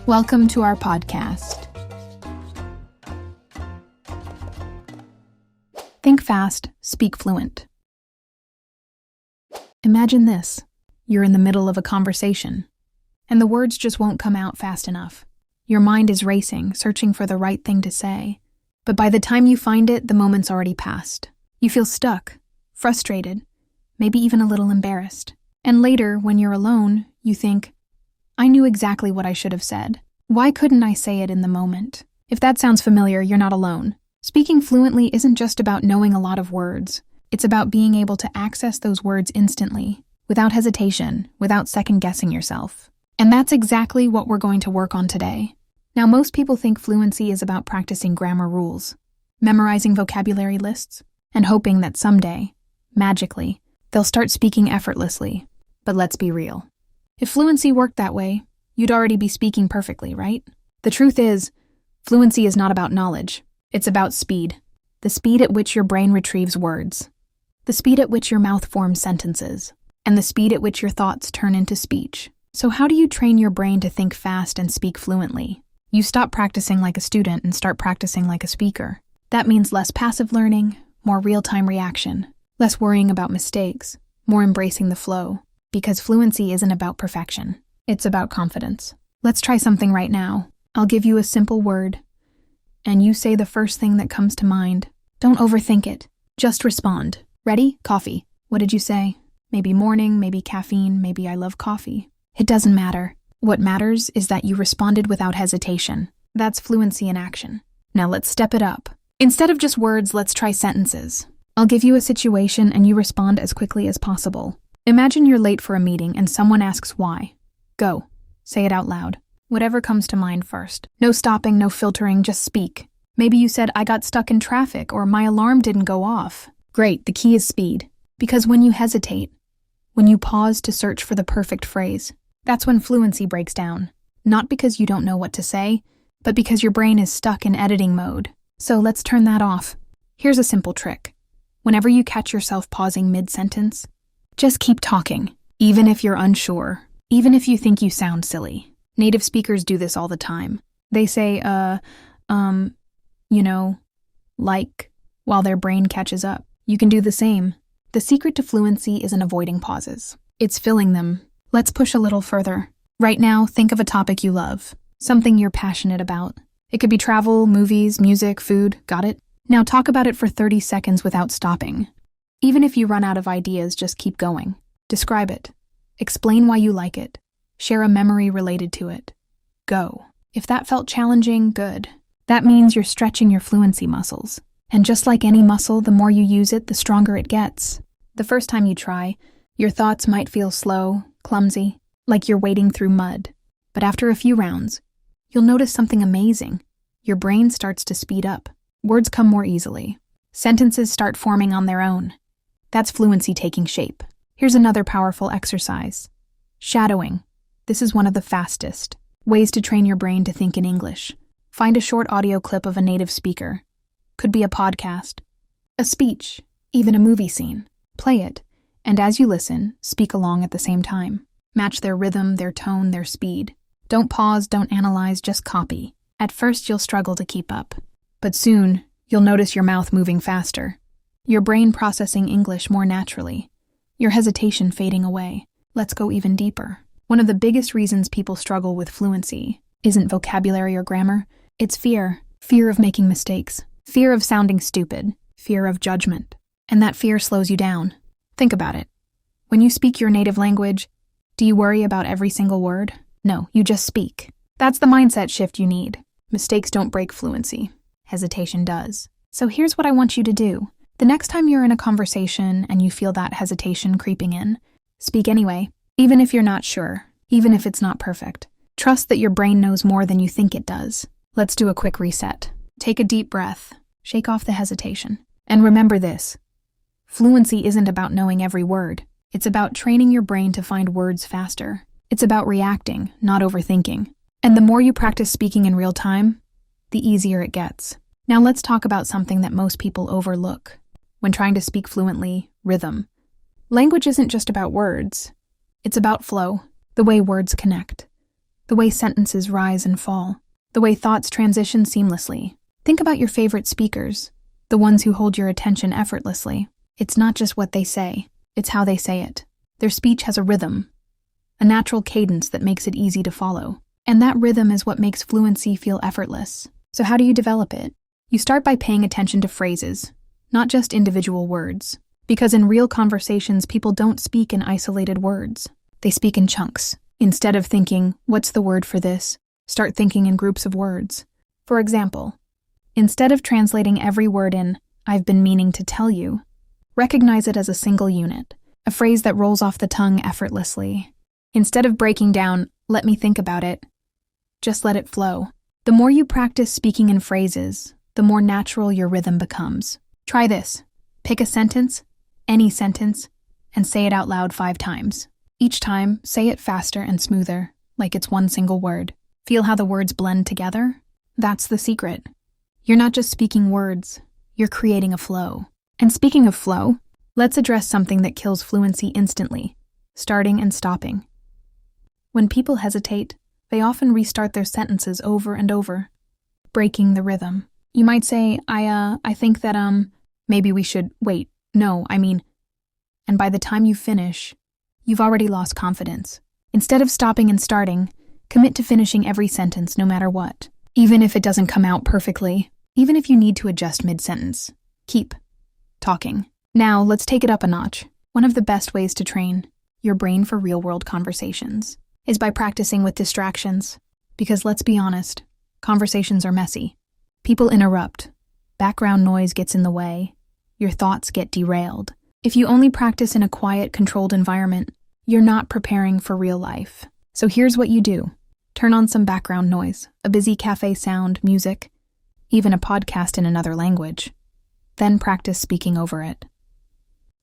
Welcome to our podcast. Think fast, speak fluent. Imagine this. You're in the middle of a conversation, and the words just won't come out fast enough. Your mind is racing, searching for the right thing to say. But by the time you find it, the moment's already passed. You feel stuck, frustrated, maybe even a little embarrassed. And later, when you're alone, you think, I knew exactly what I should have said. Why couldn't I say it in the moment? If that sounds familiar, you're not alone. Speaking fluently isn't just about knowing a lot of words. It's about being able to access those words instantly, without hesitation, without second-guessing yourself. And that's exactly what we're going to work on today. Now, most people think fluency is about practicing grammar rules, memorizing vocabulary lists, and hoping that someday, magically, they'll start speaking effortlessly. But let's be real. If fluency worked that way, you'd already be speaking perfectly, right? The truth is, fluency is not about knowledge. It's about speed. The speed at which your brain retrieves words. The speed at which your mouth forms sentences. And the speed at which your thoughts turn into speech. So how do you train your brain to think fast and speak fluently? You stop practicing like a student and start practicing like a speaker. That means less passive learning, more real-time reaction, less worrying about mistakes, more embracing the flow. Because fluency isn't about perfection. It's about confidence. Let's try something right now. I'll give you a simple word, and you say the first thing that comes to mind. Don't overthink it. Just respond. Ready? Coffee. What did you say? Maybe morning, maybe caffeine, maybe I love coffee. It doesn't matter. What matters is that you responded without hesitation. That's fluency in action. Now let's step it up. Instead of just words, let's try sentences. I'll give you a situation and you respond as quickly as possible. Imagine you're late for a meeting and someone asks why. Go. Say it out loud. Whatever comes to mind first. No stopping, no filtering, just speak. Maybe you said, I got stuck in traffic, or my alarm didn't go off. Great, the key is speed. Because when you hesitate, when you pause to search for the perfect phrase, that's when fluency breaks down. Not because you don't know what to say, but because your brain is stuck in editing mode. So let's turn that off. Here's a simple trick. Whenever you catch yourself pausing mid-sentence, just keep talking, even if you're unsure, even if you think you sound silly. Native speakers do this all the time. They say, while their brain catches up. You can do the same. The secret to fluency isn't avoiding pauses. It's filling them. Let's push a little further. Right now, think of a topic you love, something you're passionate about. It could be travel, movies, music, food, got it? Now talk about it for 30 seconds without stopping. Even if you run out of ideas, just keep going. Describe it. Explain why you like it. Share a memory related to it. Go. If that felt challenging, good. That means you're stretching your fluency muscles. And just like any muscle, the more you use it, the stronger it gets. The first time you try, your thoughts might feel slow, clumsy, like you're wading through mud. But after a few rounds, you'll notice something amazing. Your brain starts to speed up. Words come more easily. Sentences start forming on their own. That's fluency taking shape. Here's another powerful exercise. Shadowing. This is one of the fastest ways to train your brain to think in English. Find a short audio clip of a native speaker. Could be a podcast, a speech, even a movie scene. Play it, and as you listen, speak along at the same time. Match their rhythm, their tone, their speed. Don't pause, don't analyze, just copy. At first, you'll struggle to keep up. But soon, you'll notice your mouth moving faster. Your brain processing English more naturally. Your hesitation fading away. Let's go even deeper. One of the biggest reasons people struggle with fluency isn't vocabulary or grammar. It's fear. Fear of making mistakes. Fear of sounding stupid. Fear of judgment. And that fear slows you down. Think about it. When you speak your native language, do you worry about every single word? No, you just speak. That's the mindset shift you need. Mistakes don't break fluency. Hesitation does. So here's what I want you to do. The next time you're in a conversation and you feel that hesitation creeping in, speak anyway, even if you're not sure, even if it's not perfect. Trust that your brain knows more than you think it does. Let's do a quick reset. Take a deep breath, shake off the hesitation, and remember this. Fluency isn't about knowing every word. It's about training your brain to find words faster. It's about reacting, not overthinking. And the more you practice speaking in real time, the easier it gets. Now let's talk about something that most people overlook. When trying to speak fluently, rhythm. Language isn't just about words. It's about flow, the way words connect. the way sentences rise and fall, the way thoughts transition seamlessly. Think about your favorite speakers, the ones who hold your attention effortlessly. It's not just what they say, it's how they say it. Their speech has a rhythm, a natural cadence that makes it easy to follow. And that rhythm is what makes fluency feel effortless. So how do you develop it? You start by paying attention to phrases, not just individual words. Because in real conversations, people don't speak in isolated words. They speak in chunks. Instead of thinking, what's the word for this? Start thinking in groups of words. For example, instead of translating every word in, I've been meaning to tell you, recognize it as a single unit, a phrase that rolls off the tongue effortlessly. Instead of breaking down, let me think about it, just let it flow. The more you practice speaking in phrases, the more natural your rhythm becomes. Try this. Pick a sentence, any sentence, and say it out loud 5 times. Each time, say it faster and smoother, like it's one single word. Feel how the words blend together? That's the secret. You're not just speaking words, you're creating a flow. And speaking of flow, let's address something that kills fluency instantly: starting and stopping. When people hesitate, they often restart their sentences over and over, breaking the rhythm. You might say, I think that, maybe we should, wait, no, I mean, and by the time you finish, you've already lost confidence. Instead of stopping and starting, commit to finishing every sentence no matter what. Even if it doesn't come out perfectly, even if you need to adjust mid-sentence. Keep talking. Now, let's take it up a notch. One of the best ways to train your brain for real-world conversations is by practicing with distractions. Because let's be honest, conversations are messy. People interrupt. Background noise gets in the way. Your thoughts get derailed. If you only practice in a quiet, controlled environment, you're not preparing for real life. So here's what you do. Turn on some background noise, a busy cafe sound, music, even a podcast in another language. Then practice speaking over it.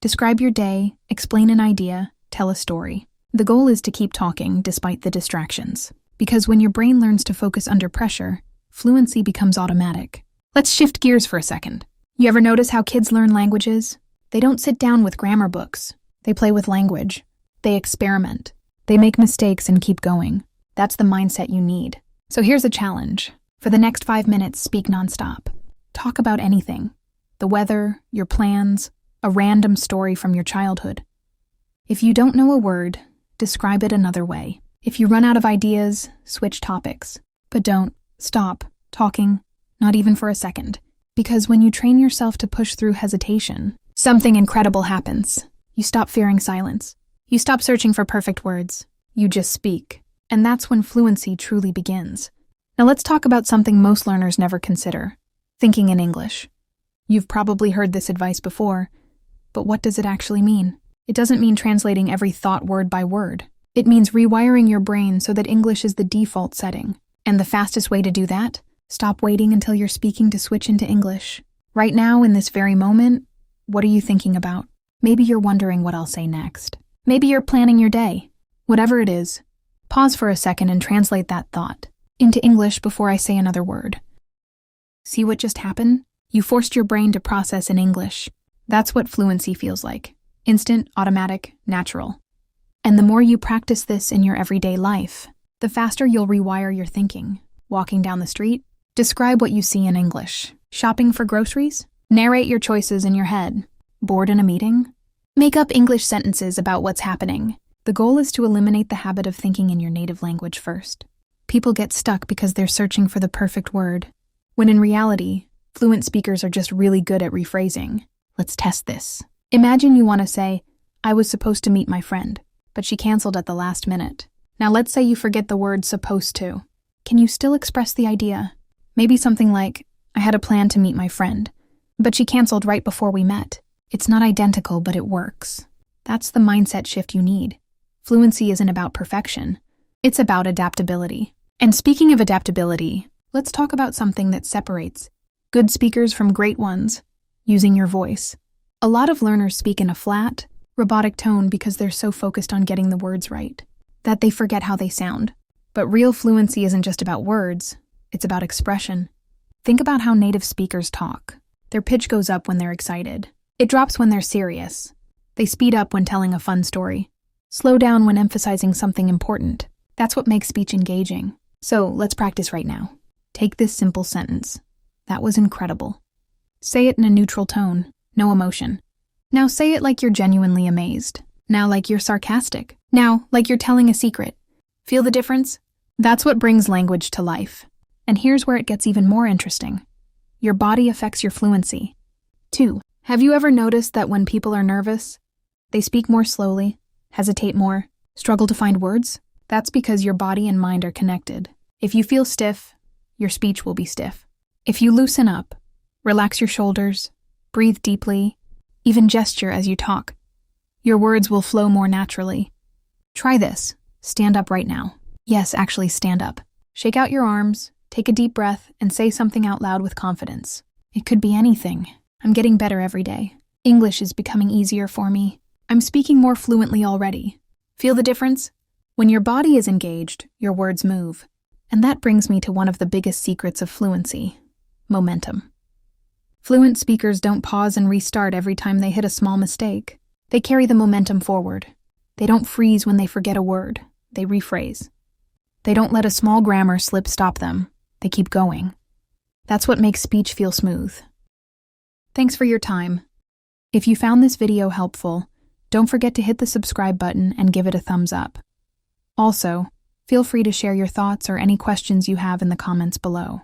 Describe your day, explain an idea, tell a story. The goal is to keep talking despite the distractions. Because when your brain learns to focus under pressure, fluency becomes automatic. Let's shift gears for a second. You ever notice how kids learn languages? They don't sit down with grammar books. They play with language. They experiment. They make mistakes and keep going. That's the mindset you need. So here's a challenge. For the next 5 minutes, speak nonstop. Talk about anything. The weather, your plans, a random story from your childhood. If you don't know a word, describe it another way. If you run out of ideas, switch topics. But don't stop talking, not even for a second. Because when you train yourself to push through hesitation, something incredible happens. You stop fearing silence. You stop searching for perfect words. You just speak. And that's when fluency truly begins. Now let's talk about something most learners never consider: thinking in English. You've probably heard this advice before, but what does it actually mean? It doesn't mean translating every thought word by word. It means rewiring your brain so that English is the default setting. And the fastest way to do that? Stop waiting until you're speaking to switch into English. Right now, in this very moment, what are you thinking about? Maybe you're wondering what I'll say next. Maybe you're planning your day. Whatever it is, pause for a second and translate that thought into English before I say another word. See what just happened? You forced your brain to process in English. That's what fluency feels like. Instant, automatic, natural. And the more you practice this in your everyday life, the faster you'll rewire your thinking. Walking down the street, describe what you see in English. Shopping for groceries? Narrate your choices in your head. Bored in a meeting? Make up English sentences about what's happening. The goal is to eliminate the habit of thinking in your native language first. People get stuck because they're searching for the perfect word, when in reality, fluent speakers are just really good at rephrasing. Let's test this. Imagine you want to say, I was supposed to meet my friend, but she canceled at the last minute. Now let's say you forget the word supposed to. Can you still express the idea? Maybe something like, I had a plan to meet my friend, but she canceled right before we met. It's not identical, but it works. That's the mindset shift you need. Fluency isn't about perfection. It's about adaptability. And speaking of adaptability, let's talk about something that separates good speakers from great ones: using your voice. A lot of learners speak in a flat, robotic tone because they're so focused on getting the words right that they forget how they sound. But real fluency isn't just about words, it's about expression. Think about how native speakers talk. Their pitch goes up when they're excited. It drops when they're serious. They speed up when telling a fun story. Slow down when emphasizing something important. That's what makes speech engaging. So let's practice right now. Take this simple sentence. That was incredible. Say it in a neutral tone, no emotion. Now say it like you're genuinely amazed. Now like you're sarcastic. Now like you're telling a secret. Feel the difference? That's what brings language to life. And here's where it gets even more interesting. Your body affects your fluency. 2. Have you ever noticed that when people are nervous, they speak more slowly, hesitate more, struggle to find words? That's because your body and mind are connected. If you feel stiff, your speech will be stiff. If you loosen up, relax your shoulders, breathe deeply, even gesture as you talk, your words will flow more naturally. Try this. Stand up right now. Yes, actually stand up. Shake out your arms, take a deep breath, and say something out loud with confidence. It could be anything. I'm getting better every day. English is becoming easier for me. I'm speaking more fluently already. Feel the difference? When your body is engaged, your words move. And that brings me to one of the biggest secrets of fluency: momentum. Fluent speakers don't pause and restart every time they hit a small mistake. They carry the momentum forward. They don't freeze when they forget a word. They rephrase. They don't let a small grammar slip stop them. They keep going. That's what makes speech feel smooth. Thanks for your time. If you found this video helpful, don't forget to hit the subscribe button and give it a thumbs up. Also, feel free to share your thoughts or any questions you have in the comments below.